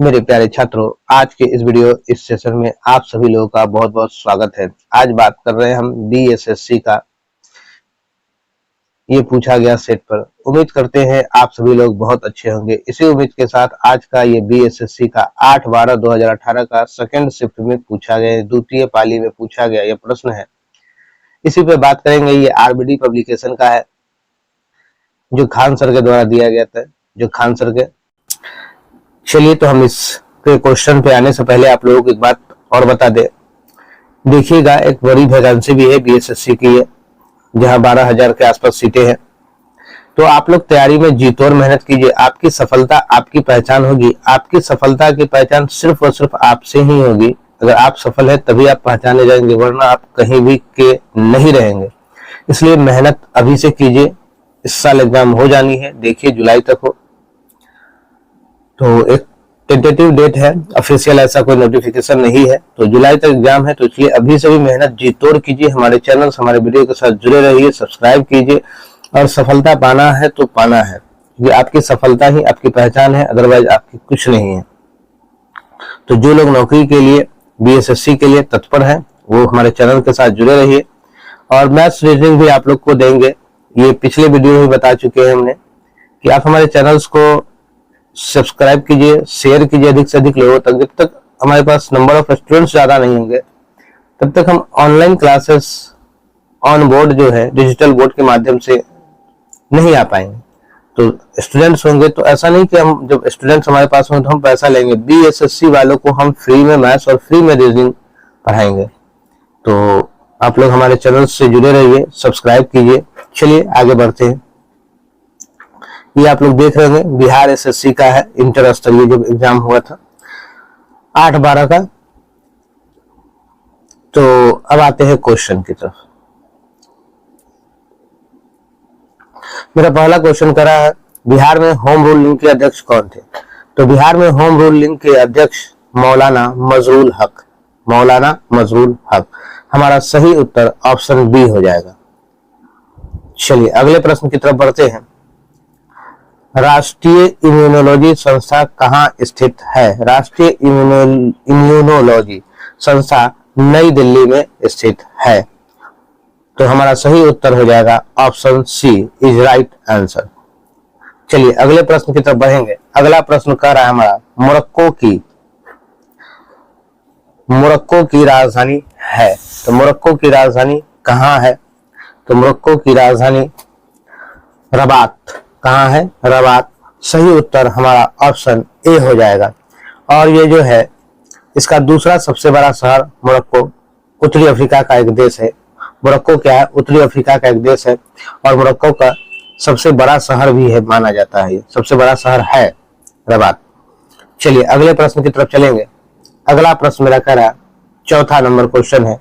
मेरे प्यारे छात्रों, आज के इस सेशन में आप सभी लोगों का बहुत बहुत स्वागत है। आज बात कर रहे हैं हम बीएसएससी का ये पूछा गया सेट पर। उम्मीद करते हैं आप सभी लोग बहुत अच्छे होंगे। इसी उम्मीद के साथ आज का ये बीएसएससी का 8/12/2018 का सेकंड शिफ्ट में पूछा गया, द्वितीय पाली में पूछा गया ये प्रश्न है। इसी पे बात करेंगे। ये आरबीडी पब्लिकेशन का है, जो खान सर के द्वारा दिया गया था, जो खान सर के। चलिए, तो हम इस क्वेश्चन पे आने से पहले आप लोगों को एक बात और बता दे। देखिएगा, एक बड़ी वैकेंसी भी है बीएसएससी की है, जहां 12,000 के आसपास सीटें हैं। तो आप लोग तैयारी में जी तोड़ मेहनत कीजिए। आपकी सफलता आपकी पहचान होगी। आपकी सफलता की पहचान सिर्फ और सिर्फ आपसे ही होगी। अगर आप सफल है तभी आप पहचाने जाएंगे, वरना आप कहीं भी के नहीं रहेंगे। इसलिए मेहनत अभी से कीजिए। इस साल एग्जाम हो जानी है, देखिए जुलाई तक हो। तो एक टेंटेटिव डेट है, ऑफिशियल ऐसा कोई नोटिफिकेशन नहीं है। तो जुलाई तक एग्जाम है, तो इसलिए अभी से भी मेहनत जी तोड़ कीजिए। हमारे चैनल हमारे वीडियो के साथ जुड़े रहिए, सब्सक्राइब कीजिए। और सफलता पाना है तो पाना है, क्योंकि आपकी सफलता ही आपकी पहचान है, अदरवाइज आपकी कुछ नहीं है। तो जो लोग नौकरी के लिए, बीएसएससी के लिए तत्पर है, वो हमारे चैनल के साथ जुड़े रहिए। और मैथ्स रीजनिंग भी आप लोग को देंगे। ये पिछले वीडियो में बता चुके हैं हमने कि आप हमारे चैनल्स को सब्सक्राइब कीजिए, शेयर कीजिए अधिक से अधिक लोगों तक। जब तक हमारे पास नंबर ऑफ स्टूडेंट्स ज्यादा नहीं होंगे, तब तक हम ऑनलाइन क्लासेस ऑन बोर्ड जो है डिजिटल बोर्ड के माध्यम से नहीं आ पाएंगे। तो स्टूडेंट्स होंगे तो ऐसा नहीं कि हम, जब स्टूडेंट्स हमारे पास होंगे तो हम पैसा लेंगे। बीएसएससी वालों को हम फ्री में मैथ्स और फ्री में रीजनिंग पढ़ाएंगे। तो आप लोग हमारे चैनल से जुड़े रहिए, सब्सक्राइब कीजिए। चलिए आगे बढ़ते हैं। ये आप लोग देख रहे हैं, बिहार एसएससी का है, इंटर स्तरीय जो एग्जाम हुआ था 8/12 का। तो अब आते हैं क्वेश्चन की तरफ। मेरा पहला क्वेश्चन करा है, बिहार में होम रूल लिंक के अध्यक्ष कौन थे? तो बिहार में होम रूल लिंक के अध्यक्ष मौलाना मजरूल हक। मौलाना मजरूल हक हमारा सही उत्तर ऑप्शन बी हो जाएगा। चलिए अगले प्रश्न की तरफ बढ़ते हैं। राष्ट्रीय इम्यूनोलॉजी संस्था कहाँ स्थित है? राष्ट्रीय इम्यूनोलॉजी संस्था नई दिल्ली में स्थित है। तो हमारा सही उत्तर हो जाएगा option C is right answer. चलिए अगले प्रश्न की तरफ बढ़ेंगे। अगला प्रश्न कह रहा है हमारा, मोरक्को की राजधानी है। तो मोरक्को की राजधानी कहाँ है? तो मोरक्को की राजधानी रबात। कहाँ है? रबात। सही उत्तर हमारा ऑप्शन ए हो जाएगा। और ये जो है, इसका दूसरा सबसे बड़ा शहर मोरक्को, उत्तरी अफ्रीका का एक देश है। मोरक्को क्या है? उत्तरी अफ्रीका का एक देश है। और मोरक्को का सबसे बड़ा शहर भी है, माना जाता है। ये सबसे बड़ा शहर है रबात। चलिए अगले प्रश्न की तरफ चलेंगे। अगला प्रश्न मेरा कह रहा है, चौथा नंबर क्वेश्चन है,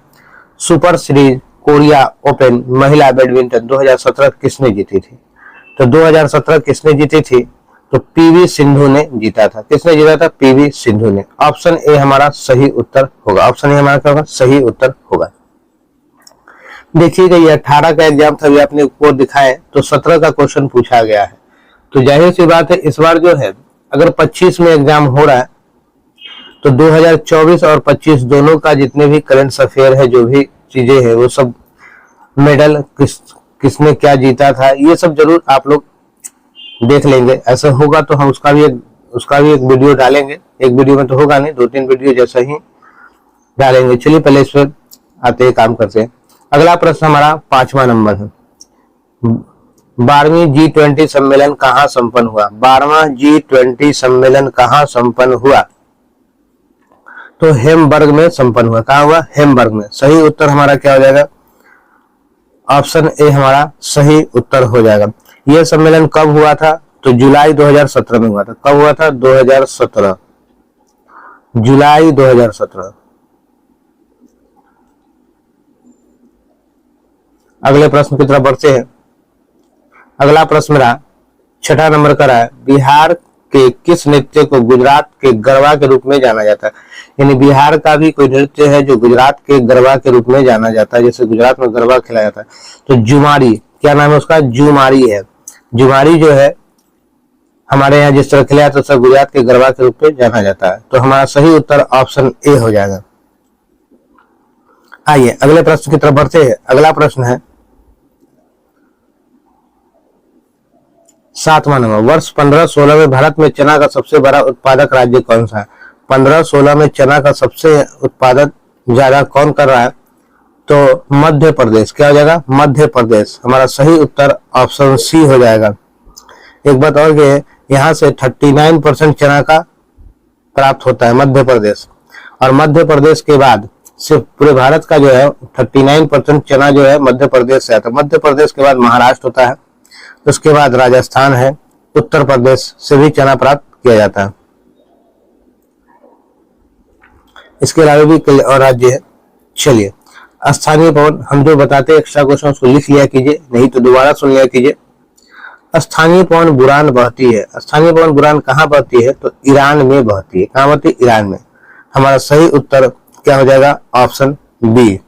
सुपर सीरीज कोरिया ओपन महिला बैडमिंटन 2017 किसने जीती थी? तो 2017 किसने जीती थी? तो पीवी सिंधु ने जीता था। किसने जीता था? पीवी सिंधु ने। ऑप्शन ए हमारा सही उत्तर होगा। ऑप्शन ए हमारा क्या होगा? सही उत्तर होगा। देखिएगा, ये 18 का एग्जाम था, अभी आपने को दिखाए, तो 17 का क्वेश्चन पूछा गया है। तो जाहिर सी बात है, इस बार जो है अगर 25 में एग्जाम हो रहा है, तो 2024 और 25 दोनों का जितने भी करंट अफेयर है, जो भी चीजें हैं, वो सब मेडल किसने क्या जीता था, ये सब जरूर आप लोग देख लेंगे। ऐसा होगा तो हम उसका भी एक वीडियो डालेंगे। एक वीडियो में तो होगा नहीं, 2-3 वीडियो जैसा ही डालेंगे। चलिए पहले इस पर आते हैं, काम करते हैं। अगला प्रश्न हमारा 5वां नंबर है, 12वीं G20 सम्मेलन कहाँ संपन्न हुआ? 12वां G20 सम्मेलन कहाँ संपन्न हुआ? तो हेम्बर्ग में संपन्न हुआ। कहाँ हुआ? हेम्बर्ग में। सही उत्तर हमारा क्या हो जाएगा? ऑप्शन ए हमारा सही उत्तर हो जाएगा। यह सम्मेलन कब हुआ था? तो जुलाई 2017 में हुआ था। कब हुआ था? 2017, जुलाई 2017। अगले प्रश्न की तरफ बढ़ते हैं। अगला प्रश्न मेरा 6ठा नंबर का है, बिहार के किस नृत्य को गुजरात के गरबा के रूप में जाना जाता है? यानी बिहार का भी कोई नृत्य है जो गुजरात के गरबा के रूप में जाना जाता है। जैसे गुजरात में गरबा खेला जाता है, तो जुमारी, क्या नाम है उसका? जुमारी है। जुमारी जो है हमारे यहाँ जिस तरह खिलाया तो सर गुजरात के गरबा के रूप में जाना जाता है। तो हमारा सही उत्तर ऑप्शन ए हो जाएगा। आइए अगले प्रश्न की तरफ बढ़ते हैं। अगला प्रश्न है 7वां नंबर, वर्ष 1516 में भारत में चना का सबसे बड़ा उत्पादक राज्य कौन सा है? 1516 में चना का सबसे उत्पादक ज्यादा कौन कर रहा है? तो मध्य प्रदेश। क्या हो जाएगा? मध्य प्रदेश। हमारा सही उत्तर ऑप्शन सी हो जाएगा। एक बात और ये, यहाँ से 39% चना का प्राप्त होता है मध्य प्रदेश, और मध्य प्रदेश के बाद सिर्फ पूरे भारत का जो है 39% चना जो है मध्य प्रदेश से आता है। मध्य प्रदेश के बाद महाराष्ट्र होता है, उसके बाद राजस्थान है, उत्तर प्रदेश से भी चना प्राप्त किया जाता है। इसके अलावा भी कई और राज्य है। चलिए, स्थानीय पवन हम जो बताते हैं एक्स्ट्रा क्वेश्चन उसको लिख लिया कीजिए, नहीं तो दोबारा सुन लिया कीजिए। स्थानीय पवन बुरान बहती है। स्थानीय पवन बुरान कहाँ बहती है? तो ईरान में बहती है। कहाँ बहती है? ईरान में। हमारा सही उत्तर क्या हो जाएगा? Option B.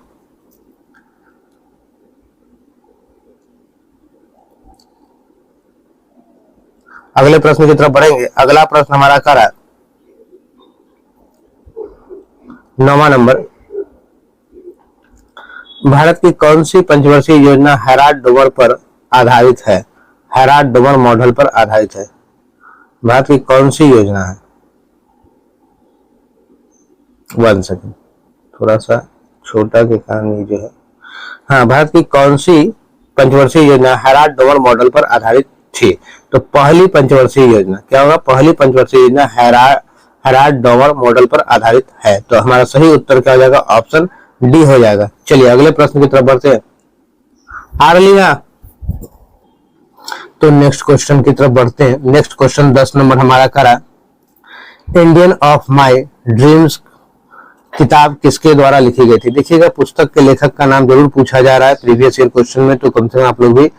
अगले प्रश्न की तरफ बढ़ेंगे। अगला प्रश्न हमारा क्या है? 9वां नंबर, भारत की कौन सी पंचवर्षीय योजना हैराल्ड डोमर पर आधारित है? हैराल्ड डोमर मॉडल पर आधारित है। भारत की कौन सी योजना है? 1 सेकेंड, थोड़ा सा छोटा के कारण ये जो है, हाँ, भारत की कौन सी पंचवर्षीय योजना हैराल्ड डोमर मॉडल पर आधारित थी? तो पहली पंचवर्षीय योजना क्या होगा? पहली पंचवर्षीय योजना हैराल्ड डोमर मॉडल पर आधारित है। तो हमारा सही उत्तर क्या हो जाएगा? ऑप्शन डी हो जाएगा। चलिए अगले प्रश्न की तरफ बढ़ते हैं। आ रही है, तो नेक्स्ट क्वेश्चन की तरफ बढ़ते हैं। नेक्स्ट क्वेश्चन 10 नंबर हमारा करा, इंडियन ऑफ माई ड्रीम्स किताब किसके द्वारा लिखी गई थी? देखिएगा, पुस्तक के लेखक का नाम जरूर पूछा जा रहा है प्रीवियस ईयर क्वेश्चन में, तो कम से कम आप लोग भी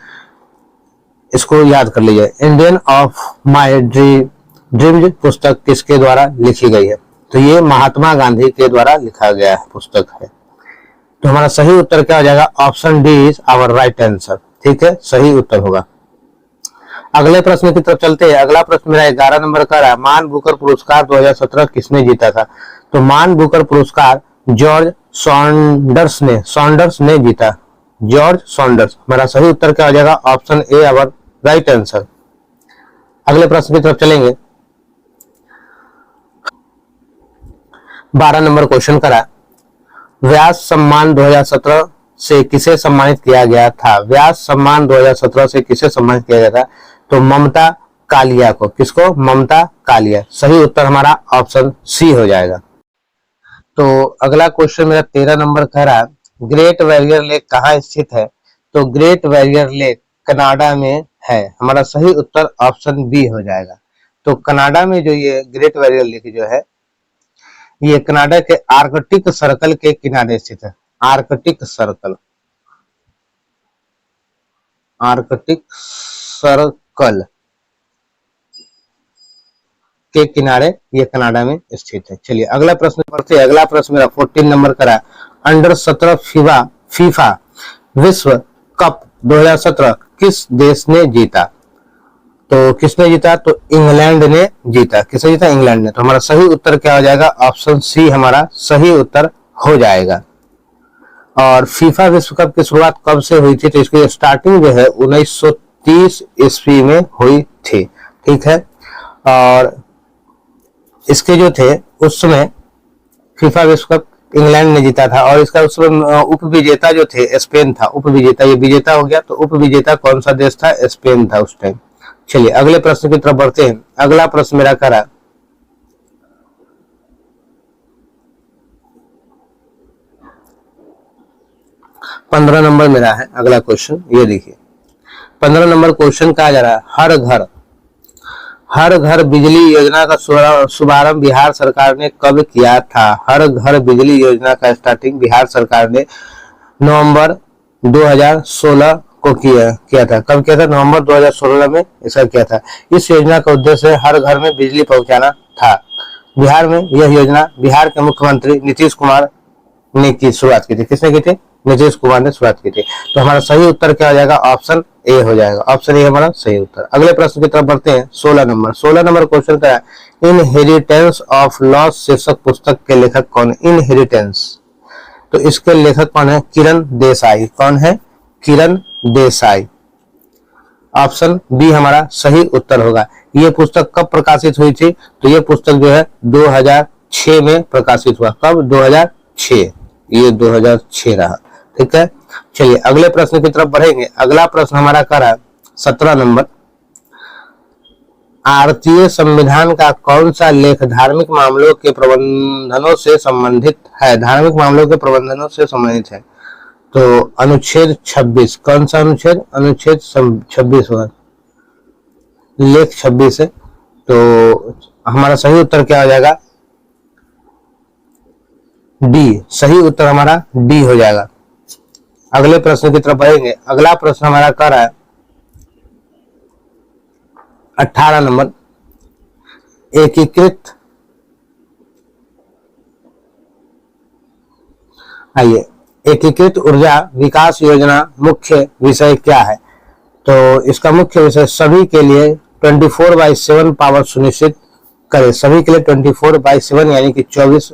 इसको याद कर लीजिए। इंडियन ऑफ माई ड्रीम्स पुस्तक किसके द्वारा लिखी गई है? तो ये महात्मा गांधी के द्वारा लिखा गया है पुस्तक है। तो हमारा सही उत्तर क्या हो जाएगा? Option D is our right answer. ठीक है, सही उत्तर होगा। अगले प्रश्न की तरफ चलते हैं। अगला प्रश्न मेरा 11 नंबर का है, मान बुकर पुरस्कार 2017 किसने जीता था? तो मान बुकर पुरस्कार जॉर्ज सॉन्डर्स ने जीता। George Saunders. हमारा सही उत्तर क्या हो जाएगा? Option A our right answer. अगले प्रश्न की तरफ चलेंगे। 12 नंबर क्वेश्चन करा, व्यास सम्मान 2017 से किसे सम्मानित किया गया था? व्यास सम्मान 2017 से किसे सम्मानित किया गया था? तो ममता कालिया को। किसको? ममता कालिया। सही उत्तर हमारा ऑप्शन सी हो जाएगा। तो अगला क्वेश्चन मेरा 13 नंबर कह रहा है, ग्रेट बैरियर लेक कहाँ स्थित है? तो ग्रेट बैरियर लेक कनाडा में है। हमारा सही उत्तर ऑप्शन बी हो जाएगा। तो कनाडा में जो ये ग्रेट बैरियर लेक जो है, ये कनाडा के आर्कटिक सर्कल के किनारे स्थित है। आर्कटिक सर्कल के किनारे ये कनाडा में स्थित है। चलिए अगला प्रश्न पढ़ते हैं। अगला प्रश्न मेरा 14 नंबर का है, अंडर 17 फीफा विश्व कप 2017 किस देश ने जीता? तो किसने जीता? तो इंग्लैंड ने जीता। किसने जीता? इंग्लैंड ने। तो हमारा सही उत्तर क्या हो जाएगा? ऑप्शन सी हमारा सही उत्तर हो जाएगा। और फीफा विश्व कप की शुरुआत कब से हुई थी? तो इसकी स्टार्टिंग जो है 1930 ईस्वी में हुई थी। ठीक है, और इसके जो थे उस समय फीफा विश्व कप इंग्लैंड ने जीता था, और इसका उस समय उपविजेता जो थे स्पेन था। उपविजेता, ये विजेता हो गया, तो उपविजेता कौन सा देश था? स्पेन था उस टाइम। चलिए अगले प्रश्न की तरफ बढ़ते हैं। अगला प्रश्न मेरा करा, पंद्रह नंबर मेरा है अगला क्वेश्चन। ये देखिए 15 नंबर क्वेश्चन कहा जा रहा है, हर घर बिजली योजना का शुभारंभ बिहार सरकार ने कब किया था? हर घर बिजली योजना का स्टार्टिंग बिहार सरकार ने नवंबर 2016 को किया था। कब किया था? नवंबर 2016 में इसका किया था। इस योजना का उद्देश्य हर घर में बिजली पहुंचाना था। बिहार में यह योजना बिहार के मुख्यमंत्री नीतीश कुमार ने की शुरुआत की थी। किसने की थी? नीतीश कुमार ने शुरुआत की थी। तो हमारा सही उत्तर क्या हो जाएगा, ऑप्शन ए हो जाएगा। ऑप्शन ए हमारा सही उत्तर। अगले प्रश्न की तरफ बढ़ते हैं। 16 नंबर क्वेश्चन का है, इनहेरिटेंस ऑफ लॉस शीर्षक पुस्तक के लेखक कौन है? इनहेरिटेंस, तो इसके लेखक कौन है? किरण देसाई। कौन है? किरण देसाई। ऑप्शन बी हमारा सही उत्तर होगा। ये पुस्तक कब प्रकाशित हुई थी? तो ये पुस्तक जो है 2006 में प्रकाशित हुआ। कब? 2006। ये 2006 रहा। ठीक है, चलिए अगले प्रश्न की तरफ बढ़ेंगे। अगला प्रश्न हमारा कर रहा है 17 नंबर, भारतीय संविधान का कौन सा लेख धार्मिक मामलों के प्रबंधनों से संबंधित है? धार्मिक मामलों के प्रबंधनों से संबंधित है। तो अनुच्छेद 26। कौन सा अनुच्छेद? अनुच्छेद 26 होगा, लेख 26 है। तो हमारा सही उत्तर क्या हो जाएगा? डी। सही उत्तर हमारा डी हो जाएगा। अगले प्रश्न की तरफ बढ़ेंगे। अगला प्रश्न हमारा कर रहा है 18 नंबर, एकीकृत ऊर्जा विकास योजना मुख्य विषय क्या है? तो इसका मुख्य विषय सभी के लिए 24/7 पावर सुनिश्चित करे। सभी के लिए 24/7 यानी कि 24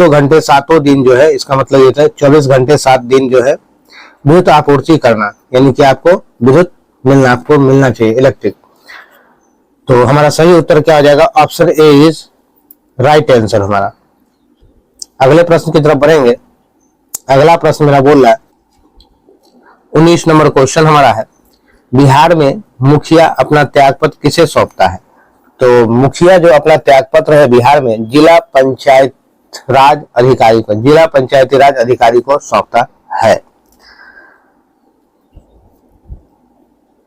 घंटे 7 दिन जो है, इसका मतलब ये है 24 घंटे 7 दिन जो है विद्युत आपूर्ति करना, यानी कि आपको विद्युत आपको मिलना चाहिए, इलेक्ट्रिक। तो हमारा सही उत्तर क्या हो जाएगा? Option A is right answer हमारा। अगले प्रश्न की तरफ बढ़ेंगे। अगला प्रश्न मेरा बोल रहा है 19 नंबर क्वेश्चन हमारा है, बिहार में मुखिया अपना त्यागपत्र किसे सौंपता है? तो मुखिया जो अपना त्यागपत्र है बिहार में जिला पंचायती राज अधिकारी को सौंपता है।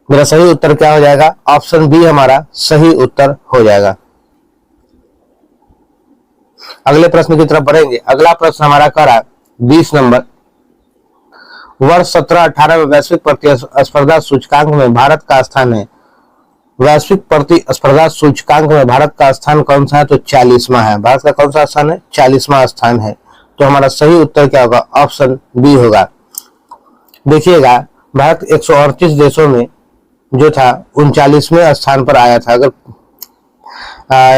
मेरा सही उत्तर क्या हो जाएगा? ऑप्शन बी हमारा सही उत्तर हो जाएगा। अगले प्रश्न की तरफ बढ़ेंगे। अगला प्रश्न हमारा कर रहा 20 नंबर, वर्ष 17-18 में वैश्विक प्रतिस्पर्धा सूचकांक में भारत का स्थान है। वैश्विक प्रतिस्पर्धा सूचकांक में भारत का स्थान कौन सा है? तो 40वां है। भारत का कौन सा स्थान है? 40वां स्थान है। तो हमारा सही उत्तर क्या होगा? ऑप्शन बी होगा। देखिएगा, भारत 138 देशों में जो था 39वें स्थान पर आया था। अगर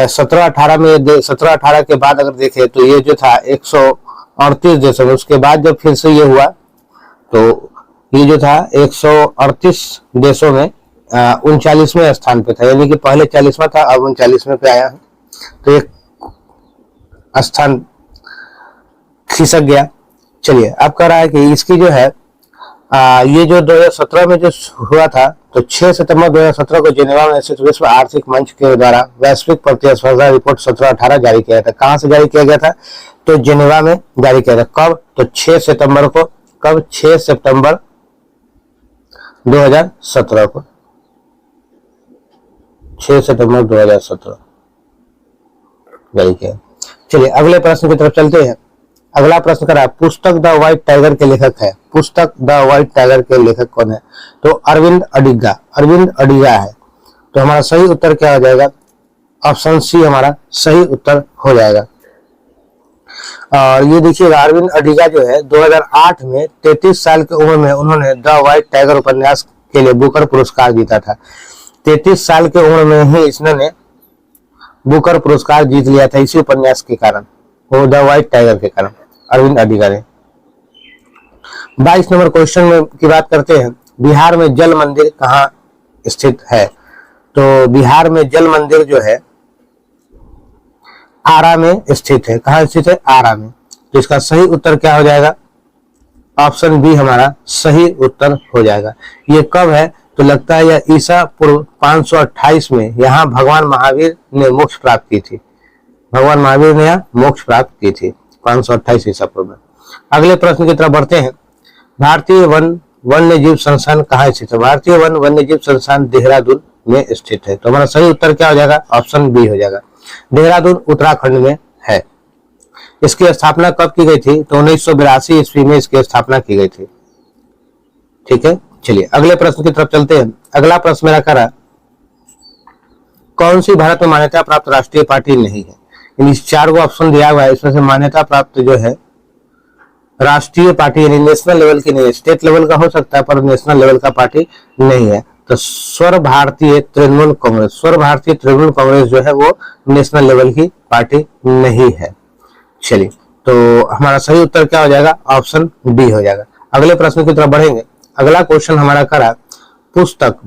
17-18 के बाद अगर देखें तो ये जो था 138 देशों में, उसके बाद जब फिर से ये हुआ तो ये जो था 138 देशों में 39वें स्थान पे था, यानी कि पहले 40वां था, अब 39वें पे आया है। तो एक स्थान खिसक गया। चलिए अब कह रहा है कि इसकी जो है ये जो 2017 में जो हुआ था, तो 6 सितंबर 2017 को जेनेवा में स्थित विश्व आर्थिक मंच के द्वारा वैश्विक प्रतिस्पर्धा रिपोर्ट 17-18 जारी किया था। कहां से जारी किया गया था? तो जेनेवा में जारी किया था। कब? तो 6 सितंबर को। कब? 6 सितंबर 2017 को। 6 सितंबर 2017 जारी किया। चलिए अगले प्रश्न की तरफ चलते हैं। अगला प्रश्न करा, पुस्तक द व्हाइट टाइगर के लेखक है। पुस्तक द व्हाइट टाइगर के लेखक कौन है? तो अरविंद अडिगा। अरविंद अडिगा है। तो हमारा सही उत्तर क्या हो जाएगा? ऑप्शन सी हमारा सही उत्तर हो जाएगा। और ये देखिएगा, अरविंद अडिगा जो है 2008 में 33 साल की उम्र में उन्होंने द व्हाइट टाइगर उपन्यास के लिए बुकर पुरस्कार जीता था। 33 साल की उम्र में ही इसने बुकर पुरस्कार जीत लिया था, इसी उपन्यास के कारण, वो द व्हाइट टाइगर के कारण, अरविंद अडिगा ने। 22 नंबर क्वेश्चन में की बात करते हैं, बिहार में जल मंदिर कहाँ स्थित है? तो बिहार में जल मंदिर जो है आरा में स्थित है। कहाँ स्थित है? आरा में। तो इसका सही उत्तर क्या हो जाएगा? ऑप्शन बी हमारा सही उत्तर हो जाएगा। ये कब है? तो लगता है यह ईसा पूर्व 528 में यहाँ भगवान महावीर ने मोक्ष प्राप्त की थी। भगवान महावीर ने यहाँ मोक्ष प्राप्त की थी 528 ईसा पूर्व में। अगले प्रश्न की तरफ बढ़ते हैं। भारतीय वन वन्य जीव संस्थान कहाँ स्थित है? भारतीय वन वन्य जीव संस्थान देहरादून में स्थित है। तो हमारा सही उत्तर क्या हो जाएगा? ऑप्शन बी हो जाएगा। देहरादून उत्तराखंड में है। इसकी स्थापना कब की गई थी? तो 1982 ईस्वी में इसकी स्थापना की गई थी। ठीक है, चलिए अगले प्रश्न की तरफ चलते हैं। अगला प्रश्न मेरा करा, कौन सी भारत में मान्यता प्राप्त राष्ट्रीय पार्टी नहीं है? इन 4 ऑप्शन दिया हुआ है, इसमें से मान्यता प्राप्त जो है राष्ट्रीय पार्टी यानी नेशनल लेवल की नहीं, स्टेट लेवल का हो सकता है पर नेशनल लेवल का पार्टी नहीं है। तो सर्व भारतीय तृणमूल कांग्रेस, सर्व भारतीय तृणमूल कांग्रेस जो है वो नेशनल लेवल की पार्टी नहीं है। चलिए, तो हमारा सही उत्तर क्या हो जाएगा, ऑप्शन डी हो जाएगा। अगले प्रश्न की तरफ बढ़ेंगे। अगला क्वेश्चन हमारा करा, पुस्तक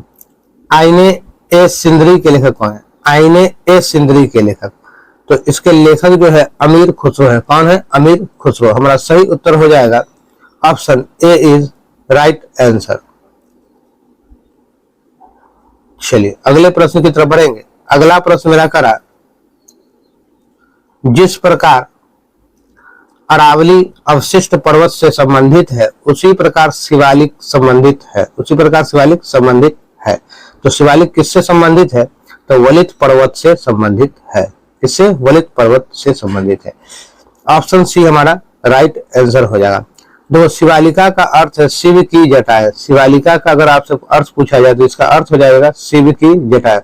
आईने ए सिंदरी के लेखक कौन है? आईने ए सिंदरी के लेखक, तो इसके लेखक जो है अमीर खुसरो है। कौन है? अमीर खुसरो। हमारा सही उत्तर हो जाएगा option A is right answer. चलिए अगले प्रश्न की तरफ बढ़ेंगे। अगला प्रश्न मेरा करा, जिस प्रकार अरावली अवशिष्ट पर्वत से संबंधित है उसी प्रकार शिवालिक संबंधित है, उसी प्रकार शिवालिक संबंधित है। तो शिवालिक किससे संबंधित है? तो वलित पर्वत से संबंधित है। किससे? वलित पर्वत से संबंधित है। ऑप्शन सी हमारा राइट आंसर हो जाएगा। दो, शिवालिका का अर्थ है शिव की जटाएं। शिवालिका का अगर आपसे अर्थ पूछा जाए तो इसका अर्थ हो जाएगा शिव की जटाएं।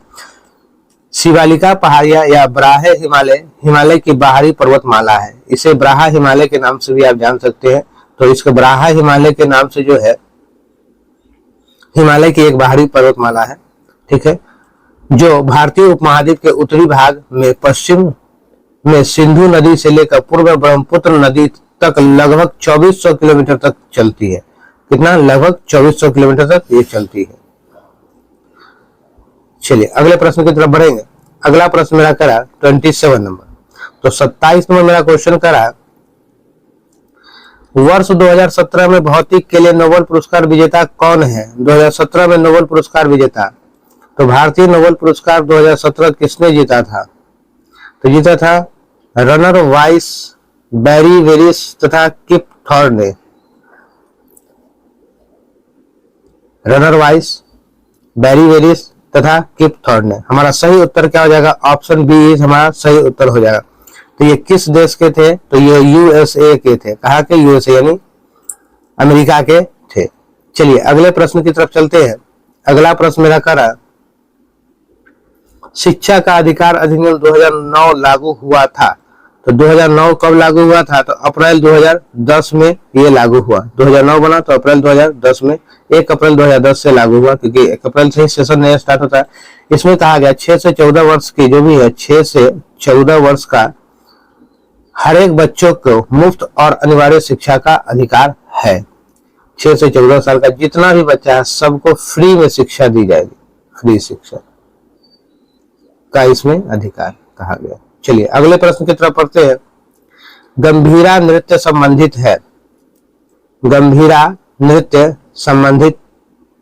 शिवालिका पहाड़िया या ब्राहे हिमालय, हिमालय की बाहरी पर्वतमाला है। इसे ब्राहा हिमालय के नाम से भी आप जान सकते हैं। तो इसके ब्राहा हिमालय के नाम से जो है हिमालय की एक बाहरी पर्वतमाला है, ठीक है, जो भारतीय उपमहाद्वीप के उत्तरी भाग में पश्चिम में सिंधु नदी से लेकर पूर्व ब्रह्मपुत्र नदी तक लगभग 2400 किलोमीटर तक चलती है। कितना? लगभग 2400 किलोमीटर तक ये चलती है। चलिए अगले प्रश्न की तरफ बढ़ेंगे। अगला प्रश्न मेरा करा 27 नंबर। तो 27 नंबर मेरा क्वेश्चन करा, वर्ष 2017 में भौतिक के लिए नोबेल पुरस्कार विजेता कौन है? 2017 में नोबेल पुरस्कार विजेता, तो भारतीय नोबेल पुरस्कार 2017 किसने जीता था? तो जीता था रनर वाइस, बैरी वेरिस तथा किप थॉर्न ने। रनर वाइस, बैरी वेरिस तथा किप थॉर्न ने। हमारा सही उत्तर क्या हो जाएगा? ऑप्शन बी इज हमारा सही उत्तर हो जाएगा। तो ये किस देश के थे? तो ये यूएसए के थे। कहा के? यूएसए यानी अमेरिका के थे। चलिए अगले प्रश्न की तरफ चलते हैं। अगला प्रश्न मेरा करा, शिक्षा का अधिकार अधिनियम 2009 लागू हुआ था। तो 2009 कब लागू हुआ था? तो अप्रैल 2010 में ये लागू हुआ। 2009 बना तो अप्रैल 2010 में, 1 अप्रैल 2010 से लागू हुआ, क्योंकि 1 अप्रैल से ही सेशन नया स्टार्ट होता है। इसमें कहा गया 6 से 14 वर्ष की जो भी है, 6 से 14 वर्ष का हर एक बच्चों को मुफ्त और अनिवार्य शिक्षा का अधिकार है। 6 से 14 साल का जितना भी बच्चा है सबको फ्री में शिक्षा दी जाएगी। फ्री शिक्षा का इसमें अधिकार कहा गया। चलिए अगले प्रश्न की तरफ पढ़ते हैं। गंभीरा नृत्य संबंधित है, गंभीरा नृत्य संबंधित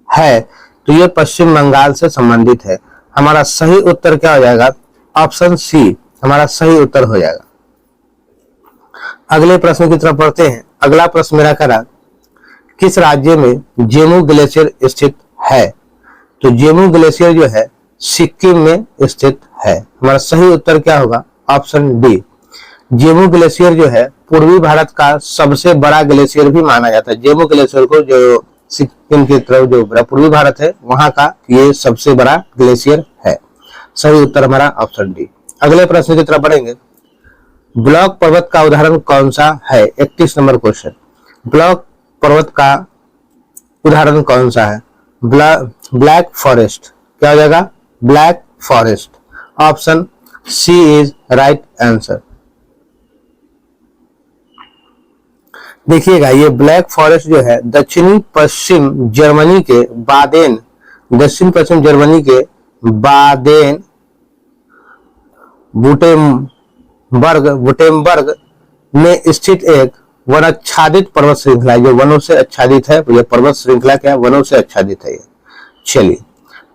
है, तो ये पश्चिम बंगाल से संबंधित है। हमारा सही उत्तर क्या हो जाएगा? ऑप्शन सी हमारा सही उत्तर हो जाएगा। अगले प्रश्न की तरफ पढ़ते हैं। अगला प्रश्न मेरा करा, किस राज्य में जेमू ग्लेशियर स्थित है? तो जेमू ग्लेशियर जो है सिक्किम में स्थित है। हमारा सही उत्तर क्या होगा? Option D. जेमू ग्लेशियर जो है पूर्वी भारत का सबसे बड़ा ग्लेशियर भी माना जाता है। जेमू ग्लेशियर को जो सिक्किम की तरफ जो पूर्वी भारत है वहां का ये सबसे बड़ा ग्लेशियर है। सही उत्तर हमारा ऑप्शन डी। अगले प्रश्न की तरफ बढ़ेंगे। ब्लॉक पर्वत का उदाहरण कौन सा है? 31 नंबर क्वेश्चन। ब्लॉक पर्वत का उदाहरण कौन सा है? Black Forest. क्या हो जाएगा? Black Forest. Option C is right answer. देखिएगा ये ब्लैक फॉरेस्ट जो है दक्षिणी पश्चिम जर्मनी के बादेन, दक्षिण पश्चिम जर्मनी के बादेन वुटेमबर्ग में स्थित एक वनाच्छादित पर्वत श्रृंखला है, जो वनों से आच्छादित है। ये पर्वत श्रृंखला क्या है? वनों से आच्छादित है ये। चलिए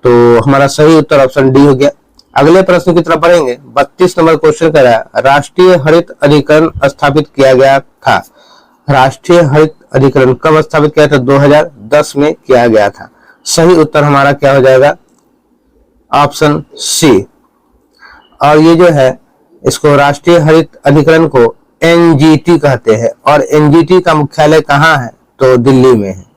तो हमारा सही उत्तर ऑप्शन डी हो गया। अगले प्रश्न की तरफ बढ़ेंगे। 32 नंबर क्वेश्चन का राष्ट्रीय हरित अधिकरण स्थापित किया गया था। राष्ट्रीय हरित अधिकरण कब स्थापित किया था? 2010 में किया गया था। सही उत्तर हमारा क्या हो जाएगा? Option C. और ये जो है इसको राष्ट्रीय हरित अधिकरण को एनजीटी कहते हैं। और एनजीटी का मुख्यालय कहाँ है? तो दिल्ली में है।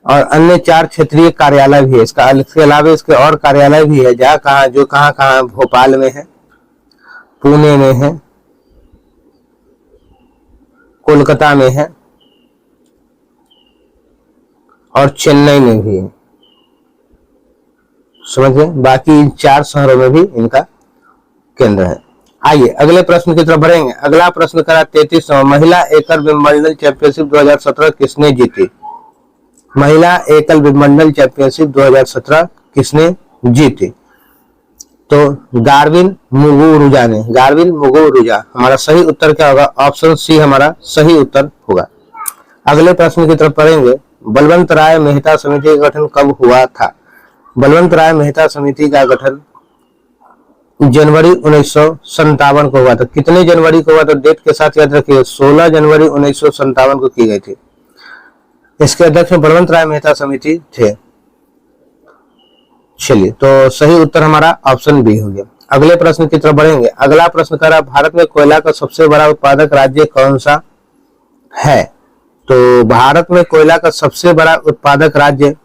और अन्य 4 क्षेत्रीय कार्यालय भी है। इसके अलावा इसके और कार्यालय भी है, जहाँ कहाँ भोपाल में है, पुणे में है, कोलकाता में है और चेन्नई में भी है, समझिए। बाकी इन 4 शहरों में भी इनका केंद्र है। आइए अगले प्रश्न की तरफ बढ़ेंगे। अगला प्रश्न करा 33वां, महिला एकल विंबलडन चैंपियनशिप 2017 किसने जीती? महिला एकल विंबलडन चैंपियनशिप 2017 किसने जीती? तो गार्बिन मुगुरुजा ने, गार्बिन मुगुरुजा। हमारा सही उत्तर क्या होगा? ऑप्शन सी हमारा सही उत्तर होगा। अगले प्रश्न की तरफ पढ़ेंगे। बलवंत राय मेहता समिति का गठन कब हुआ था? बलवंत राय मेहता समिति का गठन जनवरी 1957 को हुआ था। कितने जनवरी को हुआ? तो डेट के साथ याद रखिए, 16 जनवरी 1957 को की गई थी। इसके अध्यक्ष बलवंत राय मेहता समिति थे। चलिए, तो सही उत्तर हमारा ऑप्शन बी हो गया। अगले प्रश्न की तरफ बढ़ेंगे। अगला प्रश्न कह रहा, भारत में कोयला का सबसे बड़ा उत्पादक राज्य कौन सा है? तो भारत में कोयला का सबसे बड़ा उत्पादक राज्य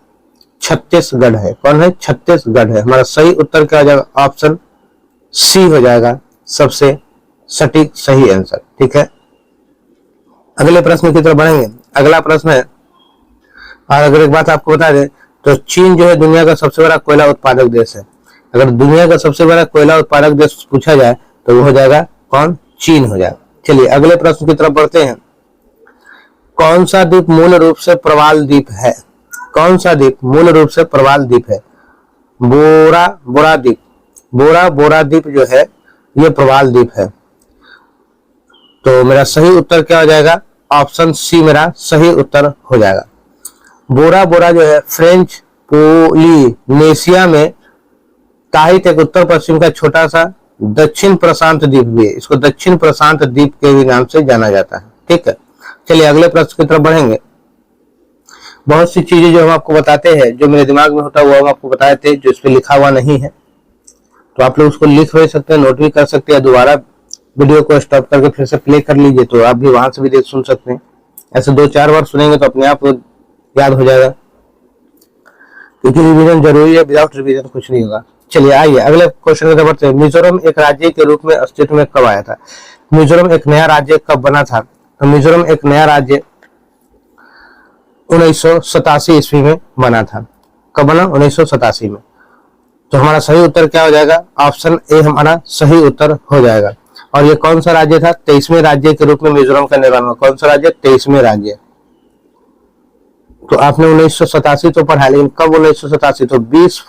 छत्तीसगढ़ है। कौन है? छत्तीसगढ़ है। हमारा सही उत्तर क्या हो जाएगा? ऑप्शन सी हो जाएगा सबसे सटीक सही आंसर। ठीक है, अगले प्रश्न की तरफ बढ़ेंगे। अगला प्रश्न है, और अगर एक बात आपको बता दें तो चीन जो है दुनिया का सबसे बड़ा कोयला उत्पादक देश है। अगर दुनिया का सबसे बड़ा कोयला उत्पादक देश पूछा जाए तो वो हो जाएगा कौन? चीन हो जाएगा। चलिए अगले प्रश्न की तरफ बढ़ते हैं। कौन सा द्वीप मूल रूप से प्रवाल द्वीप है? कौन सा द्वीप मूल रूप से प्रवाल द्वीप है? बोरा बोरा द्वीप, बोरा बोरा द्वीप जो है ये प्रवाल द्वीप है। तो मेरा सही उत्तर क्या हो जाएगा? ऑप्शन सी मेरा सही उत्तर हो जाएगा। बोरा बोरा जो है फ्रेंच पोलिनेशिया में ताहित एक उत्तर पश्चिम का छोटा सा दक्षिण प्रशांत द्वीप भी है। इसको दक्षिण प्रशांत द्वीप के भी नाम से जाना जाता है। ठीक है, चलिए अगले प्रश्न की तरफ बढ़ेंगे। बहुत सी चीजें जो हम आपको बताते हैं, जो मेरे दिमाग में होता है वो हम आपको बताए थे, जो इस पे लिखा हुआ नहीं है तो आप लोग उसको लिख भी सकते हैं, नोट भी कर सकते हैं, दोबारा वीडियो को स्टॉप करके फिर से प्ले कर लीजिए तो आप भी वहां से भी देख सुन सकते हैं। ऐसे 2-4 बार सुनेंगे तो अपने आप याद हो जाएगा, क्योंकि रिवीजन जरूरी है, विदाउट रिवीजन कुछ नहीं होगा। चलिए आइए अगले क्वेश्चन की तरफ बढ़ते हैं। मिजोरम एक राज्य के रूप में अस्तित्व में कब आया था? मिजोरम एक नया राज्य कब बना था? तो मिजोरम एक नया राज्य 1987 ईस्वी में बना था। कब बना? 1987 में। तो हमारा सही उत्तर क्या हो जाएगा? ऑप्शन ए हमारा सही उत्तर हो जाएगा। और ये कौन सा राज्य था? 23वें राज्य के रूप में मिजोरम का निर्माण हुआ। कौन सा राज्य? 23वें राज्य। तो आपने 1987 तो पढ़ा, लेकिन कब 1987? तो 20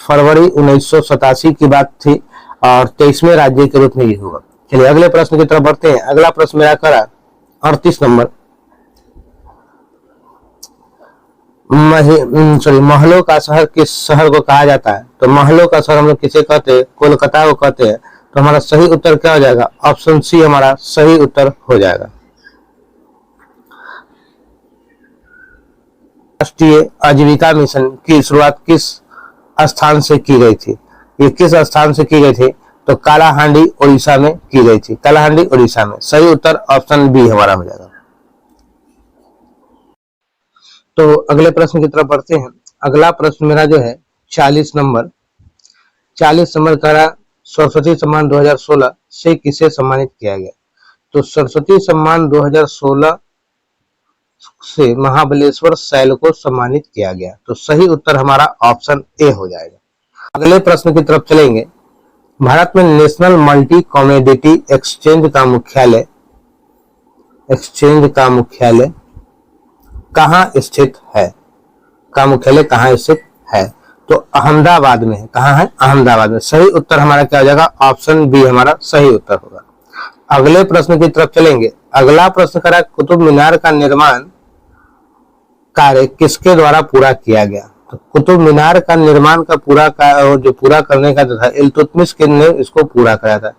फरवरी 1987 की बात थी और 23वें राज्य के रूप में ये हुआ। चलिए अगले प्रश्न की तरफ बढ़ते हैं। अगला प्रश्न मेरा करा 38 नंबर। महलों का शहर किस शहर को कहा जाता है? तो महलों का शहर हम लोग किसे कहते हैं? कोलकाता को कहते हैं। तो हमारा सही उत्तर क्या हो जाएगा? ऑप्शन सी हमारा सही उत्तर हो जाएगा। राष्ट्रीय आजीविका मिशन की शुरुआत किस स्थान से की गई थी? ये किस स्थान से की गई थी? तो कालाहांडी उड़ीसा में की गई थी। कालाहांडी उड़ीसा में। सही उत्तर ऑप्शन बी हमारा हो जाएगा। तो अगले प्रश्न की तरफ बढ़ते हैं। अगला प्रश्न मेरा जो है 40 नंबर का सरस्वती सम्मान 2016 से किसे सम्मानित किया गया? तो सरस्वती सम्मान 2016 से महाबलेश्वर शैल को सम्मानित किया गया। तो सही उत्तर हमारा ऑप्शन ए हो जाएगा। अगले प्रश्न की तरफ चलेंगे। भारत में नेशनल मल्टी कमोडिटी एक्सचेंज का मुख्यालय कहाँ स्थित है? का मुख्यालय कहाँ स्थित है? तो अहमदाबाद में है। कहाँ है? अहमदाबाद में। सही उत्तर हमारा क्या हो जाएगा? ऑप्शन बी हमारा सही उत्तर होगा। अगले प्रश्न की तरफ चलेंगे। अगला प्रश्न करा कुतुब मीनार का निर्माण कार्य किसके द्वारा पूरा किया गया? तो कुतुब मीनार का निर्माण का पूरा करने का था इल्तुतमिश ने इसको पूरा कराया था।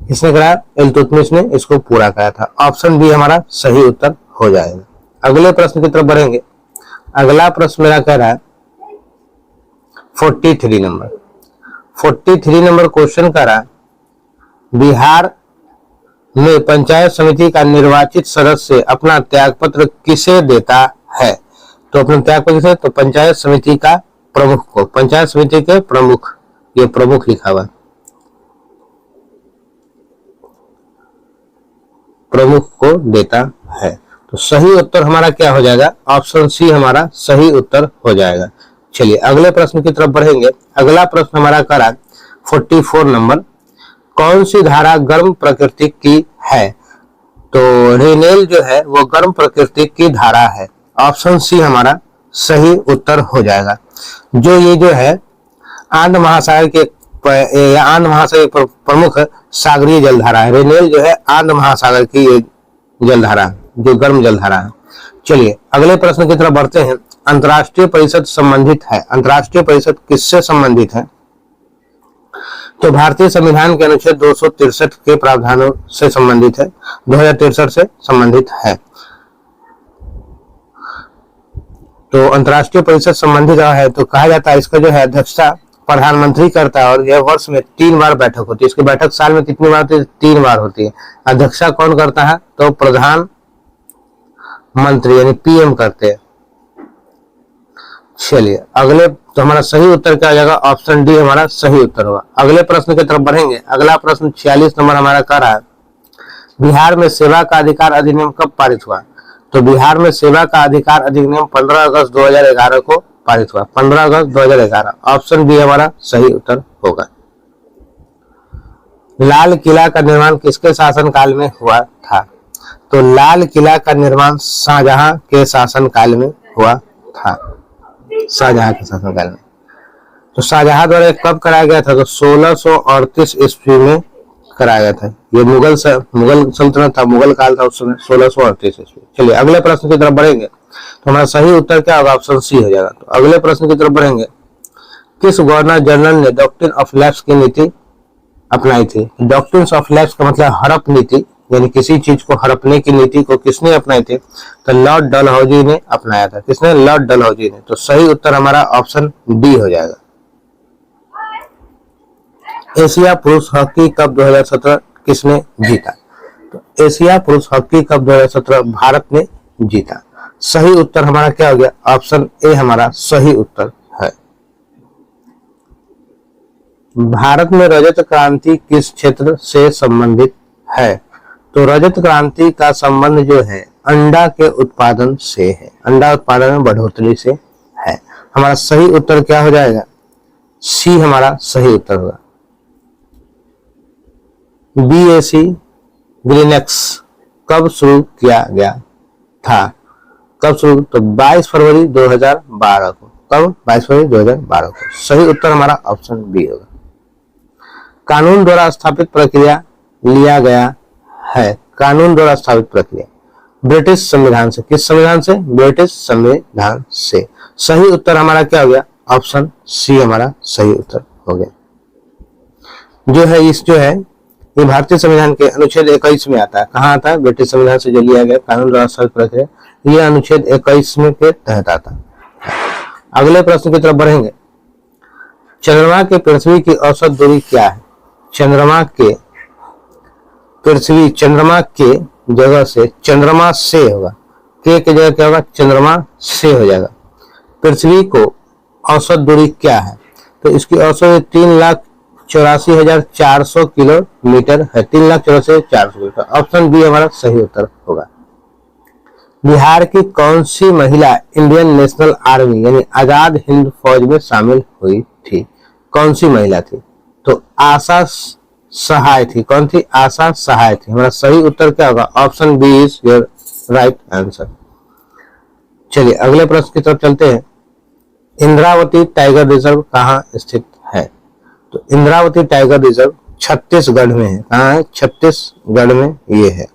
किसने कराया? इल्तुतमिश ने इसको पूरा कराया था। ऑप्शन बी हमारा सही उत्तर हो जाएगा। अगले प्रश्न की तरफ बढ़ेंगे। अगला प्रश्न मेरा कह रहा है 43 नंबर क्वेश्चन कर रहा है, बिहार में पंचायत समिति का निर्वाचित सदस्य अपना त्यागपत्र किसे देता है? तो अपना त्यागपत्र से तो पंचायत समिति का प्रमुख को, पंचायत समिति के प्रमुख, ये प्रमुख लिखा हुआ। प्रमुख को देता है। तो सही उत्तर हमारा क्या हो जाएगा, ऑप्शन सी हमारा सही उत्तर हो जाएगा। चलिए अगले प्रश्न की तरफ बढ़ेंगे। अगला प्रश्न हमारा करा 44 नंबर, कौन सी धारा गर्म प्रकृति की है? तो रेनेल जो है वो गर्म प्रकृति की धारा है। ऑप्शन सी हमारा सही उत्तर हो जाएगा। जो ये जो है आंध्र महासागर के आंध्र महासागर की प्रमुख सागरीय जलधारा है। रेनेल जो है आंध्र महासागर की ये जलधारा जो गर्म जलधारा है। चलिए अगले प्रश्न की तरफ बढ़ते हैं। अंतर्राष्ट्रीय परिषद संबंधित है। अंतर्राष्ट्रीय परिषद किससे संबंधित है? तो भारतीय संविधान के अनुच्छेद 263 के प्रावधानों से संबंधित है, 2063 से संबंधित है। तो अंतर्राष्ट्रीय परिषद संबंधित है तो कहा जाता है इसका जो है अध्यक्षता प्रधानमंत्री करता है और यह वर्ष में 3 बार बैठक होती है। इसकी बैठक साल में कितनी बार होती है? 3 बार होती है। अध्यक्षता कौन करता है? तो प्रधानमंत्री यानी पीएम करते हैं। चलिए अगले, तो हमारा सही उत्तर क्या आ जाएगा? ऑप्शन डी हमारा सही उत्तर होगा। अगले प्रश्न की तरफ बढ़ेंगे। अगला प्रश्न 46 नंबर हमारा कर रहा है, बिहार में सेवा का अधिकार अधिनियम कब पारित हुआ? तो बिहार में सेवा का अधिकार अधिनियम 15 अगस्त 2011 को पारित हुआ। 15 अगस्त 2011। ऑप्शन बी हमारा सही उत्तर होगा। लाल किला का निर्माण किसके शासनकाल में हुआ था? तो लाल किला का निर्माण शाहजहां के शासनकाल में हुआ था। शाहजहां के शासनकाल में। तो शाहजहां द्वारा कब कराया गया था? तो 1638 ईस्वी में कराया गया था। ये मुगल सल्तनत था, मुगल काल था उस समय, 1638 ईस्वी। चलिए अगले प्रश्न की तरफ बढ़ेंगे। तो हमारा सही उत्तर क्या होगा? ऑप्शन सी हो जाएगा। तो अगले प्रश्न की तरफ बढ़ेंगे। किस गवर्नर जनरल ने डॉक्ट्रिन ऑफ लैप्स की नीति अपनाई थी? डॉक्ट्रिन ऑफ लैप्स का मतलब हड़प नीति, यानी किसी चीज को हड़पने की नीति को किसने अपनाई थी? तो लॉर्ड डलहौजी ने अपनाया था। किसने? लॉर्ड डलहौजी ने। तो सही उत्तर हमारा ऑप्शन डी हो जाएगा। एशिया पुरुष हॉकी कप 2017 किसने जीता? तो एशिया पुरुष हॉकी कप 2017 भारत ने जीता। सही उत्तर हमारा क्या हो गया? ऑप्शन ए हमारा सही उत्तर है। भारत में रजत क्रांति किस क्षेत्र से संबंधित है? तो रजत क्रांति का संबंध जो है अंडा के उत्पादन से है, अंडा उत्पादन में बढ़ोतरी से है। हमारा सही उत्तर क्या हो जाएगा? सी हमारा सही उत्तर होगा। बीएससी ग्रीनएक्स कब शुरू किया गया था? कब शुरू? तो 22 फरवरी 2012 को। कब? 22 फरवरी 2012 को। सही उत्तर हमारा ऑप्शन बी होगा। कानून द्वारा स्थापित प्रक्रिया लिया गया है। कानून द्वारा स्थापित प्रक्रिया ब्रिटिश संविधान से। किस संविधान से? ब्रिटिश संविधान से। सही उत्तर हमारा क्या हो गया? ऑप्शन सी हमारा सही उत्तर हो गया। जो है इस जो है ये भारतीय संविधान के अनुच्छेद 21 में आता है। कहाँ आता है? ब्रिटिश संविधान से जो लिया गया कानून द्वारा स्थापित प्रक्रिया, ये अनुच्छेद 21 में के तहत आता है। अगले प्रश्न की तरफ बढ़ेंगे। चंद्रमा के पृथ्वी की औसत दूरी क्या है? चंद्रमा के पृथ्वी, चंद्रमा के जगह से, चंद्रमा से होगा, के जगह क्या होगा? चंद्रमा से हो जाएगा। पृथ्वी को औसत दूरी क्या है? तो इसकी औसत 3,84,400 किलोमीटर है। 3,84,400 किलोमीटर। ऑप्शन बी हमारा सही उत्तर होगा। बिहार की कौन सी महिला इंडियन नेशनल आर्मी यानी आजाद हिंद फौज में शामिल हुई थी? कौन सी महिला थी? तो आशा सहाय थी। कौन थी? आशा सहाय थी। हमारा सही उत्तर क्या होगा? Option B is your right answer. चलिए अगले प्रश्न की तरफ चलते हैं। इंद्रावती टाइगर रिजर्व कहाँ स्थित है? तो इंद्रावती टाइगर रिजर्व छत्तीसगढ़ में है। कहाँ है? छत्तीसगढ़ में ये है।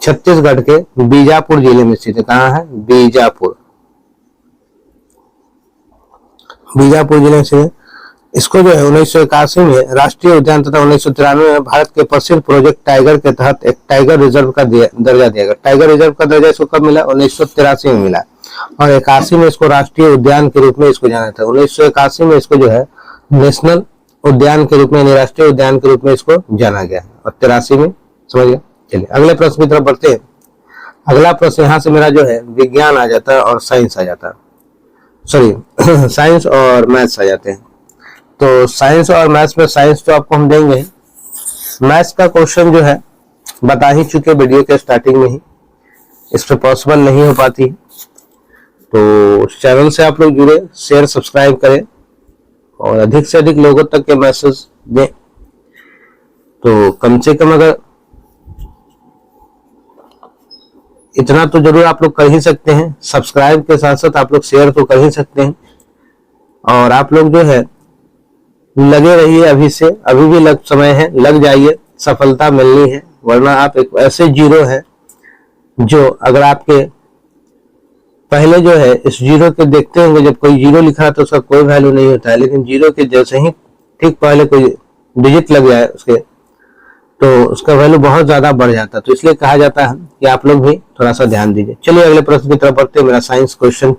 छत्तीसगढ़ के बीजापुर जिले में स्थित है। कहाँ है? बीजापुर। बीजापुर जिले से इसको जो है 1981 में राष्ट्रीय उद्यान तथा 1993 में भारत के प्रसिद्ध प्रोजेक्ट टाइगर के तहत एक टाइगर रिजर्व का दर्जा दिया गया। टाइगर रिजर्व का दर्जा इसको कब मिला? 1983 में मिला और 81 में इसको राष्ट्रीय उद्यान के रूप में इसको जाना था। 1981 में इसको जो है नेशनल उद्यान के रूप में, राष्ट्रीय उद्यान के रूप में इसको जाना गया और 83 में, समझ गया। चलिए अगले प्रश्न की तरफ बढ़ते हैं। अगला प्रश्न यहाँ से मेरा जो है विज्ञान आ जाता है और साइंस आ जाता है, सॉरी साइंस और मैथ्स आ जाते हैं। तो साइंस और मैथ्स में साइंस तो आपको हम देंगे। मैथ्स का क्वेश्चन जो है बता ही चुके वीडियो के स्टार्टिंग में ही, इस पर पॉसिबल नहीं हो पाती। तो चैनल से आप लोग जुड़े, शेयर सब्सक्राइब करें और अधिक से अधिक लोगों तक के मैसेज दें। तो कम से कम अगर इतना तो जरूर आप लोग कर ही सकते हैं, सब्सक्राइब के साथ साथ आप लोग शेयर तो कर ही सकते हैं। और आप लोग जो है लगे रहिए, अभी से, अभी भी समय है, लग जाइए, सफलता मिलनी है। वरना आप एक ऐसे जीरो है जो अगर आपके पहले जो है इस जीरो के देखते होंगे, जब कोई जीरो लिखा है तो उसका कोई वैल्यू नहीं होता है, लेकिन जीरो के जैसे ही ठीक पहले कोई डिजिट लग जाए उसके, तो उसका वैल्यू बहुत ज्यादा बढ़ जाता है। तो इसलिए कहा जाता है कि आप लोग भी थोड़ा सा ध्यान दीजिए। चलिए अगले प्रश्न की तरफ बढ़ते हैं। मेरा साइंस क्वेश्चन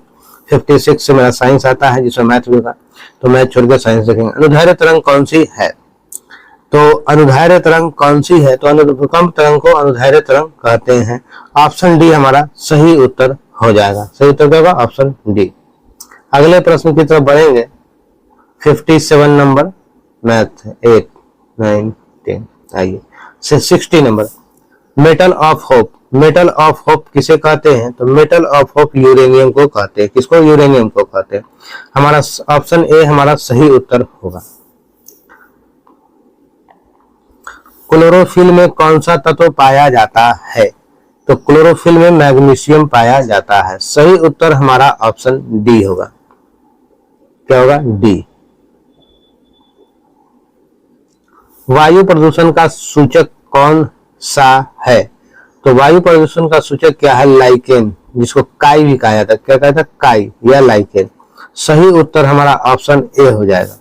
56 से मेरा साइंस आता है, जिसमें मैथ भी होगा, तो मैथ छोड़कर साइंस देखेंगे। अनुदैर्ध्य तरंग कौन सी है? तो अनुदैर्ध्य तरंग कौन सी है? तो अनुभूकंप तरंग को अनुदैर्ध्य तरंग कहते हैं। ऑप्शन डी हमारा सही उत्तर हो जाएगा। सही उत्तर क्या होगा? Option D. अगले प्रश्न की तरफ बढ़ेंगे। 57 नंबर, मैथ 8, 9, 10। आइए 60 number, metal of hope. Metal of hope किसे कहते हैं? तो मेटल ऑफ होप यूरेनियम को कहते हैं। किसको? यूरेनियम को कहते हैं। हमारा ऑप्शन ए हमारा सही उत्तर होगा। क्लोरोफिल में कौन सा तत्व पाया जाता है? तो क्लोरोफिल में मैग्नीशियम पाया जाता है। सही उत्तर हमारा ऑप्शन डी होगा। क्या होगा? डी। वायु प्रदूषण का सूचक कौन सा है? तो वायु प्रदूषण का सूचक क्या है? लाइकेन, जिसको काई भी कहा जाता है। क्या कहता है? काई या लाइकेन। सही उत्तर हमारा ऑप्शन ए हो जाएगा।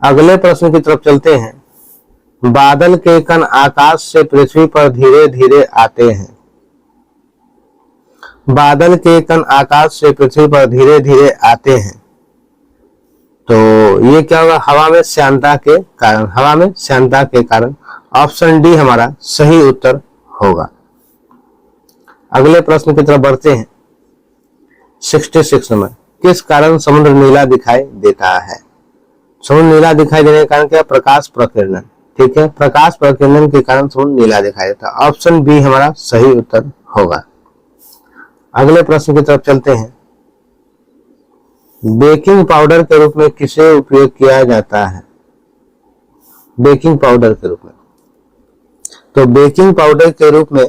अगले प्रश्न की तरफ चलते हैं। बादल के कण आकाश से पृथ्वी पर धीरे धीरे आते हैं। बादल के कण आकाश से पृथ्वी पर धीरे धीरे आते हैं, तो ये क्या होगा? हवा में श्यानता के कारण। हवा में श्यानता के कारण। ऑप्शन डी हमारा सही उत्तर होगा। अगले प्रश्न की तरफ बढ़ते हैं। 66 नंबर, किस कारण समुद्र नीला दिखाई देता है? समुद्र नीला दिखाई देने का कारण क्या? प्रकाश प्रकीर्णन। ठीक है, प्रकाश प्रकीर्णन के कारण समुद्र नीला दिखाई देता है। ऑप्शन बी हमारा सही उत्तर होगा। अगले प्रश्न की तरफ चलते हैं। बेकिंग पाउडर के रूप में किसे उपयोग किया जाता है? बेकिंग पाउडर के रूप में, तो बेकिंग पाउडर के रूप में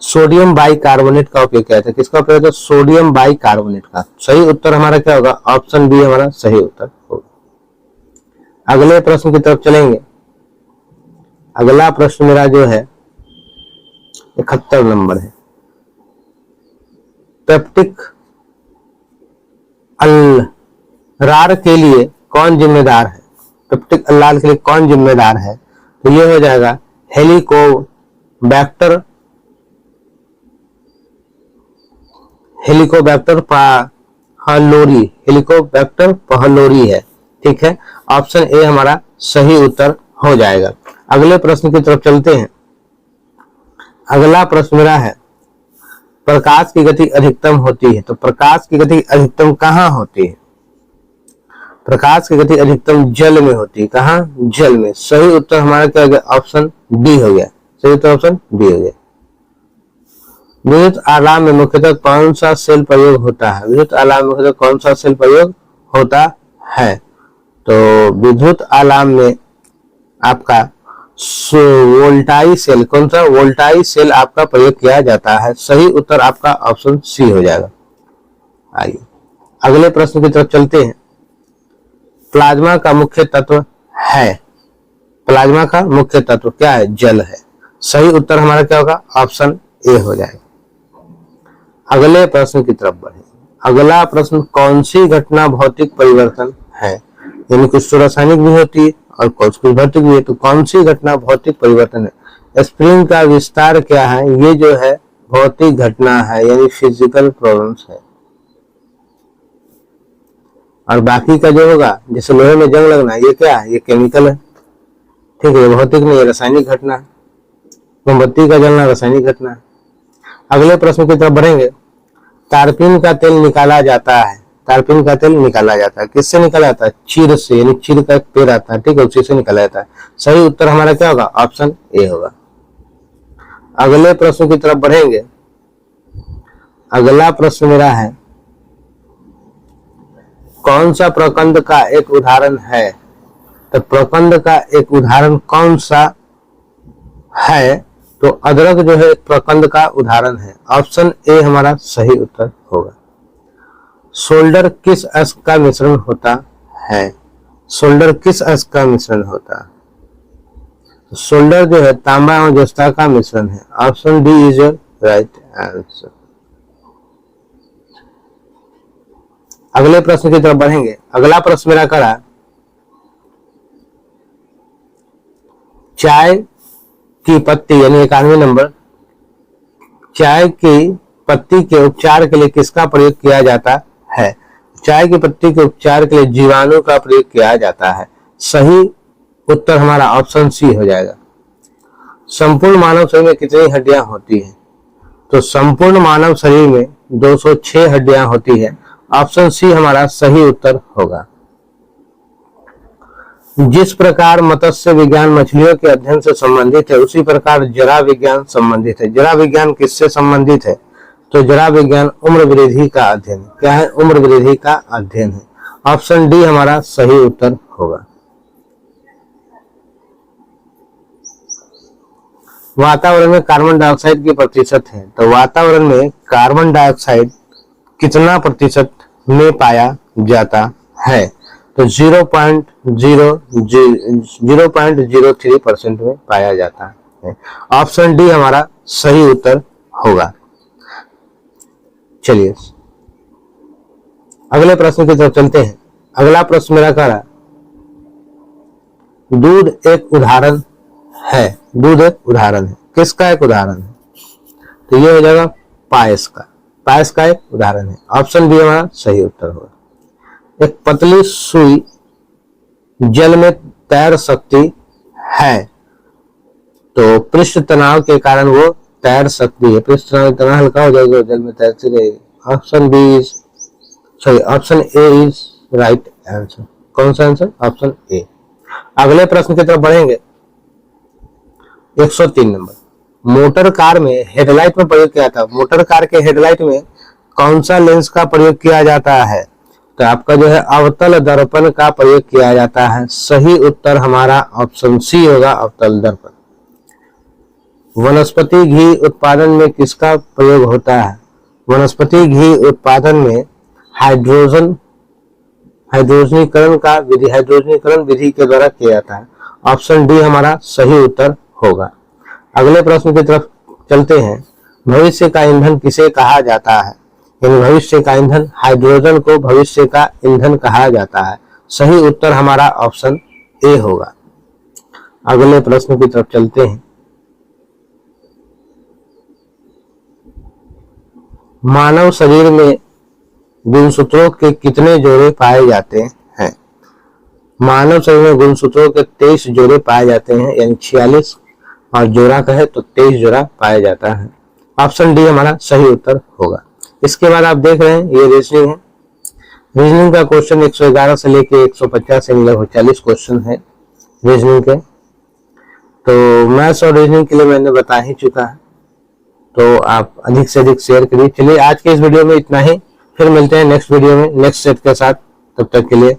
सोडियम बाइकार्बोनेट का उपयोग किया जाता है। किसका उपयोग? तो सोडियम बाइकार्बोनेट का। सही उत्तर हमारा क्या होगा? ऑप्शन बी हमारा सही उत्तर होगा। अगले प्रश्न की तरफ चलेंगे। अगला प्रश्न मेरा जो है 71 नंबर है। पेप्टिक अल्लार के लिए कौन जिम्मेदार है? पेप्टिक अल्लार के लिए कौन जिम्मेदार है? तो ये हो जाएगा हेलिकोबैक्टर पहलोरी। हेलिकोबैक्टर पहलोरी है। ठीक है, ऑप्शन ए हमारा सही उत्तर हो जाएगा। अगले प्रश्न की तरफ चलते हैं। अगला प्रश्न मेरा है, प्रकाश की गति अधिकतम होती है। तो प्रकाश की गति अधिकतम कहाँ होती है? प्रकाश की गति अधिकतम जल में होती है। कहाँ? जल में। सही उत्तर हमारा क्या हो गया? ऑप्शन डी हो गया। सही उत्तर ऑप्शन डी हो गया। विद्युत आलाम में मुख्यतः कौन सा सेल प्रयोग होता है? विद्युत आलाम में मुख्यतः कौन सा सेल प्रयोग होता है? तो विद्युत आलाम में आपका वोल्टाई सेल, कौन सा? वोल्टाई सेल आपका प्रयोग किया जाता है। सही उत्तर आपका ऑप्शन सी हो जाएगा। आइए अगले प्रश्न की तरफ चलते हैं। प्लाज्मा का मुख्य तत्व है। प्लाज्मा का मुख्य तत्व क्या है? जल है। सही उत्तर हमारा क्या होगा? ऑप्शन ए हो जाएगा। अगले प्रश्न की तरफ बढ़े। अगला प्रश्न, कौन सी घटना भौतिक परिवर्तन है? यानी कुछ तो रासायनिक भी होती है और कुछ भौतिक भी है, तो कौन सी घटना भौतिक परिवर्तन है? स्प्रिंग का विस्तार क्या है? ये जो है भौतिक घटना है, यानी फिजिकल प्रॉब्लम्स है। और बाकी का जो होगा, जैसे लोहे में जंग लगना, ये क्या है? ये केमिकल है। ठीक है, भौतिक नहीं, रासायनिक घटना है। मोमबत्ती का जलना रासायनिक घटना है। अगले प्रश्न की तरफ बढ़ेंगे। तारपीन का तेल निकाला जाता है। तारपीन का तेल निकाला जाता है। किससे निकाला जाता है? चीड़ से, यानी चीड़ का एक पेड़ आता है, ठीक है, उसी से निकाला जाता है। सही उत्तर हमारा क्या होगा? ऑप्शन ए होगा। अगले प्रश्न की तरफ बढ़ेंगे। अगला प्रश्न मेरा है, कौन सा प्रकंद का एक उदाहरण है? तो प्रकंद का एक उदाहरण कौन सा है? तो अदरक जो है एक प्रकंद का उदाहरण है। ऑप्शन ए हमारा सही उत्तर होगा। सोल्डर किस अयस्क का मिश्रण होता है? सोल्डर किस अयस्क का मिश्रण होता है? सोल्डर जो है तांबा एवं जस्ता का मिश्रण है। Option D is your right answer. अगले प्रश्न की तरफ बढ़ेंगे। अगला प्रश्न मेरा करा, चाय की पत्ती यानी 91 नंबर, चाय की पत्ती के उपचार के लिए किसका प्रयोग किया जाता है? चाय की पत्ती के उपचार के लिए जीवाणु का प्रयोग किया जाता है। सही उत्तर हमारा ऑप्शन सी हो जाएगा। संपूर्ण मानव शरीर में कितनी हड्डियां होती हैं? तो संपूर्ण मानव शरीर में 206 हड्डियां होती है। ऑप्शन सी हमारा सही उत्तर होगा। जिस प्रकार मत्स्य विज्ञान मछलियों के अध्ययन से संबंधित है, उसी प्रकार जरा विज्ञान संबंधित है। जरा विज्ञान किससे संबंधित है? तो जरा विज्ञान उम्र वृद्धि का अध्ययन। क्या है? उम्र वृद्धि का अध्ययन है। ऑप्शन डी हमारा सही उत्तर होगा। वातावरण में कार्बन डाइऑक्साइड की प्रतिशत है, तो वातावरण में कार्बन डाइऑक्साइड कितना प्रतिशत में पाया जाता है? तो 0.03% में पाया जाता है। ऑप्शन डी हमारा सही उत्तर होगा। चलिए अगले प्रश्न की तरफ चलते हैं। अगला प्रश्न मेरा कह रहा, दूध एक उदाहरण है। दूध एक उदाहरण है। किसका एक उदाहरण है? तो ये हो जाएगा पायस का। पायस का एक उदाहरण है। ऑप्शन बी हमारा सही उत्तर होगा। एक पतली सुई जल में तैर सकती है, तो पृष्ठ तनाव के कारण वो तैर सकती है। पृष्ठ तनाव इतना हल्का हो जाएगा जल में तैरती रहेगी। Option B is sorry, option A is right answer. कौन सा आंसर? Option A. अगले प्रश्न की तरफ बढ़ेंगे। 103 नंबर, मोटर कार में हेडलाइट में प्रयोग किया था। मोटर कार के हेडलाइट में कौन सा लेंस का प्रयोग किया जाता है? तो आपका जो है अवतल दर्पण का प्रयोग किया जाता है। सही उत्तर हमारा ऑप्शन सी होगा, अवतल दर्पण। वनस्पति घी उत्पादन में किसका प्रयोग होता है? वनस्पति घी उत्पादन में हाइड्रोजनीकरण विधि के द्वारा किया जाता है। ऑप्शन डी हमारा सही उत्तर होगा। अगले प्रश्न की तरफ चलते हैं। भविष्य का ईंधन किसे कहा जाता है? यानी भविष्य का ईंधन, हाइड्रोजन को भविष्य का ईंधन कहा जाता है। सही उत्तर हमारा ऑप्शन ए होगा। अगले प्रश्न की तरफ चलते हैं। मानव शरीर में गुणसूत्रों के कितने जोड़े पाए जाते हैं? मानव शरीर में गुणसूत्रों के 23 जोड़े पाए जाते हैं, यानी 46, और जोड़ा कहे तो 23 जोड़ा पाया जाता है। ऑप्शन डी हमारा सही उत्तर होगा। इसके बाद आप देख रहे हैं ये रीजनिंग है। रीजनिंग का क्वेश्चन 111 से लेके 150 से लगभग 40 क्वेश्चन है रीजनिंग के। तो मैथ्स और रीजनिंग के लिए मैंने बता ही चुका है, तो आप अधिक से अधिक शेयर करिए। चलिए आज के इस वीडियो में इतना ही, फिर मिलते हैं नेक्स्ट वीडियो में नेक्स्ट सेट के साथ। तब तक के लिए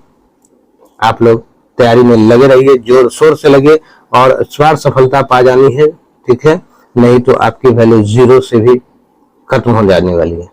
आप लोग तैयारी में लगे रहिए, जोर शोर से लगे, और इस बार सफलता पा जानी है, ठीक है? नहीं तो आपकी वैल्यू 0 से भी खत्म हो जाने वाली है।